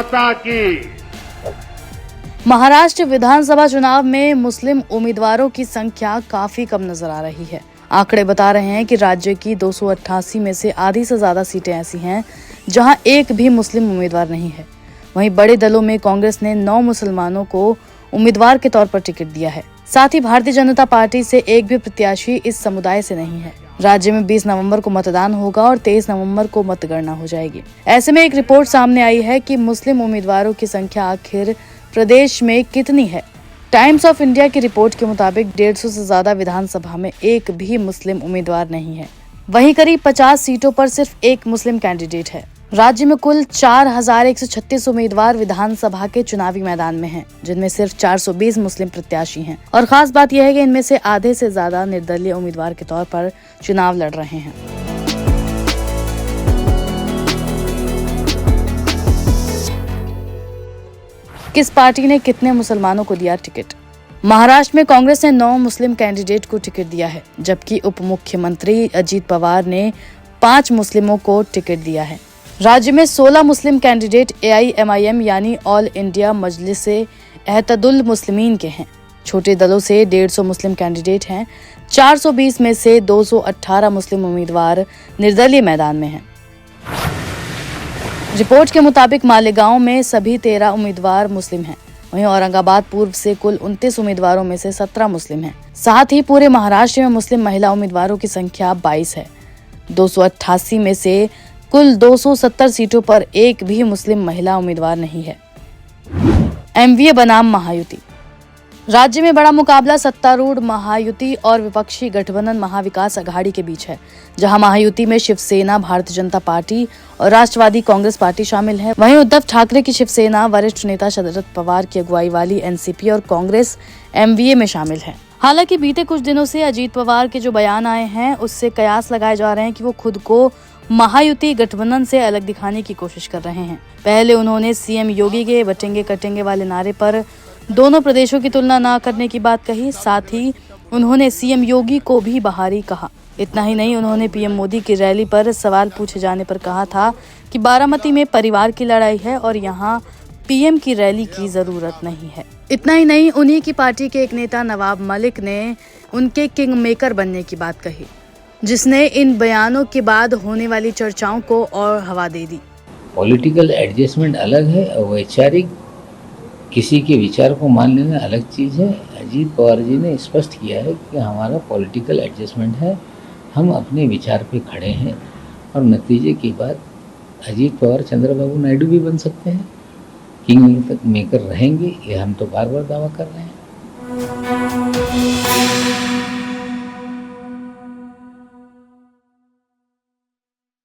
माता की। महाराष्ट्र विधानसभा चुनाव में मुस्लिम उम्मीदवारों की संख्या काफी कम नजर आ रही है। आंकड़े बता रहे हैं कि राज्य की 288 में से आधी से ज्यादा सीटें ऐसी हैं जहां एक भी मुस्लिम उम्मीदवार नहीं है। वहीं बड़े दलों में कांग्रेस ने 9 मुसलमानों को उम्मीदवार के तौर पर टिकट दिया है। साथ ही भारतीय जनता पार्टी से एक भी प्रत्याशी इस समुदाय से नहीं है। राज्य में 20 नवंबर को मतदान होगा और 23 नवंबर को मतगणना हो जाएगी। ऐसे में एक रिपोर्ट सामने आई है कि मुस्लिम उम्मीदवारों की संख्या आखिर प्रदेश में कितनी है। टाइम्स ऑफ इंडिया की रिपोर्ट के मुताबिक 150 से ज्यादा विधानसभा में एक भी मुस्लिम उम्मीदवार नहीं है। वहीं करीब 50 सीटों पर सिर्फ एक मुस्लिम कैंडिडेट है। राज्य में कुल 4136 उम्मीदवार विधानसभा के चुनावी मैदान में हैं, जिनमें सिर्फ 420 मुस्लिम प्रत्याशी हैं। और खास बात यह है कि इनमें से आधे से ज्यादा निर्दलीय उम्मीदवार के तौर पर चुनाव लड़ रहे हैं। किस पार्टी ने कितने मुसलमानों को दिया टिकट? महाराष्ट्र में कांग्रेस ने 9 मुस्लिम कैंडिडेट को टिकट दिया है, जबकि उप मुख्यमंत्री अजीत पवार ने 5 मुस्लिमों को टिकट दिया है। राज्य में 16 मुस्लिम कैंडिडेट AIMIM यानी ऑल इंडिया मजलिस-ए एहतदुल मुस्लिमीन के हैं। छोटे दलों से 150 मुस्लिम कैंडिडेट हैं। 420 में से 218 मुस्लिम उम्मीदवार निर्दलीय मैदान में हैं। रिपोर्ट के मुताबिक मालेगांव में सभी 13 उम्मीदवार मुस्लिम हैं। वहीं औरंगाबाद पूर्व से कुल 29 उम्मीदवारों में से 17 मुस्लिम हैं। साथ ही पूरे महाराष्ट्र में मुस्लिम महिला उम्मीदवारों की संख्या 22 है। 288 में से कुल 270 सीटों पर एक भी मुस्लिम महिला उम्मीदवार नहीं है। MVA बनाम महायुति। राज्य में बड़ा मुकाबला सत्तारूढ़ महायुति और विपक्षी गठबंधन महाविकास अघाड़ी के बीच है, जहां महायुति में शिवसेना, भारतीय जनता पार्टी और राष्ट्रवादी कांग्रेस पार्टी शामिल है। वहीं उद्धव ठाकरे की शिवसेना, वरिष्ठ नेता शरद पवार की अगुवाई वाली NCP और कांग्रेस MVA में शामिल है। हालांकि बीते कुछ दिनों से अजीत पवार के जो बयान आए हैं, उससे कयास लगाए जा रहे हैं कि वो खुद को महायुति गठबंधन से अलग दिखाने की कोशिश कर रहे हैं। पहले उन्होंने CM योगी के बटेंगे कटेंगे वाले नारे पर दोनों प्रदेशों की तुलना न करने की बात कही। साथ ही उन्होंने CM योगी को भी बहारी कहा। इतना ही नहीं, उन्होंने PM मोदी की रैली पर सवाल पूछे जाने पर कहा था कि बारामती में परिवार की लड़ाई है और यहाँ PM की रैली की जरूरत नहीं है। इतना ही नहीं, उन्हीं की पार्टी के एक नेता नवाब मलिक ने उनके किंग मेकर बनने की बात कही, जिसने इन बयानों के बाद होने वाली चर्चाओं को और हवा दे दी। पॉलिटिकल एडजस्टमेंट अलग है और वैचारिक किसी के विचार को मान लेना अलग चीज़ है। अजीत पवार जी ने स्पष्ट किया है कि हमारा पॉलिटिकल एडजस्टमेंट है, हम अपने विचार पे खड़े हैं और नतीजे की बात अजीत पवार चंद्रबाबू नायडू भी बन सकते हैं, किंग मेकर रहेंगे, ये हम तो बार बार दावा कर रहे हैं।